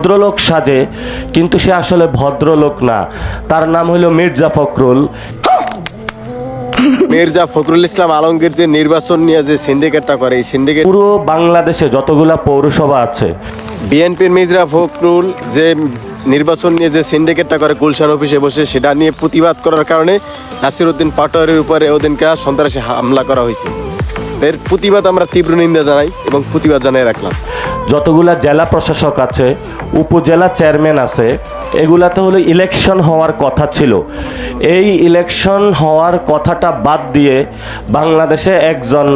ভদ্রলোক সাজে, কিন্তু সে আসলে ভদ্রলোক না। তার নাম হলো মির্জা ফখরুল। মির্জা ফখরুল ইসলাম আলমগীর যে নির্বাচন নিয়ে যে সিন্ডিকেটটা করে, এই সিন্ডিকেট পুরো বাংলাদেশে যতগুলা পৌরসভা আছে, বিএনপির মির্জা ফখরুল যে নির্বাচন নিয়ে যে সিন্ডিকেটটা করে গুলশান অফিসে বসে, সেটা নিয়ে প্রতিবাদ করার কারণে নাসিরউদ্দিন পাটোয়ারির উপরে ওদিনকে সন্ত্রাসী হামলা করা হয়েছে। এর প্রতিবাদ আমরা তীব্র নিন্দা জানাই এবং প্রতিবাদ জানিয়ে রাখলাম। যতগুলা জেলা প্রশাসক আছে, উপজেলা চেয়ারম্যান আছে, এগুলাতে হলো ইলেকশন হওয়ার কথা ছিল। এই ইলেকশন হওয়ার কথাটা বাদ দিয়ে বাংলাদেশে একজন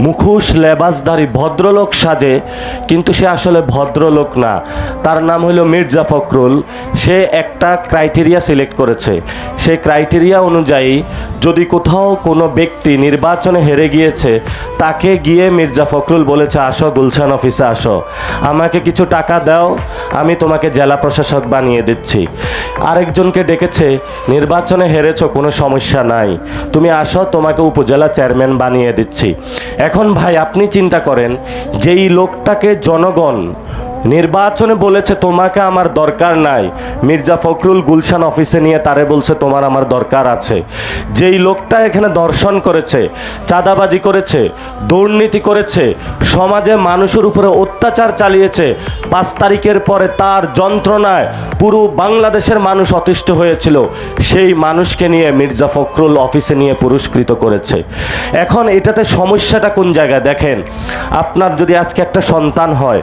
মুখোশ লেবাসধারী ভদ্রলোক সাজে, কিন্তু সে আসলে ভদ্রলোক না। তার নাম হলো মির্জা ফখরুল। সে একটা ক্রাইটেরিয়া সিলেক্ট করেছে। সেই ক্রাইটেরিয়া অনুযায়ী যদি কোথাও কোনো ব্যক্তি নির্বাচনে হেরে গিয়েছে, তাকে গিয়ে মির্জা ফখরুল বলেছে, আসো গুলশান অফিসে আসো, আমাকে কিছু টাকা দাও, আমি তোমাকে জেলা প্রশাসক বানিয়ে দিচ্ছি। আরেকজনকে ডেকেছে, নির্বাচনে হেরেছো, কোনো সমস্যা নাই, তুমি আসো, তোমাকে উপজেলা চেয়ারম্যান বানিয়ে দিচ্ছি। এখন ভাই আপনি চিন্তা করেন, যেই লোকটাকে জনগণ নির্বাচনে বলেছে তোমাকে আমার দরকার নাই, মির্জা ফখরুল গুলশান অফিসে নিয়ে তারে বলছে তোমার আমার দরকার আছে। যেই লোকটা এখানে দর্শন করেছে, চাঁদাবাজি করেছে, দুর্নীতি করেছে, সমাজে মানুষের উপরে অত্যাচার চালিয়েছে, 5 তারিখের পরে তার যন্ত্রণায় পুরো বাংলাদেশের মানুষ অতিষ্ঠ হয়েছিল, সেই মানুষকে নিয়ে মির্জা ফখরুল অফিসে নিয়ে পুরস্কৃত করেছে। এখন এটাতে সমস্যাটা কোন জায়গায় দেখেন, আপনার যদি আজকে একটা সন্তান হয়,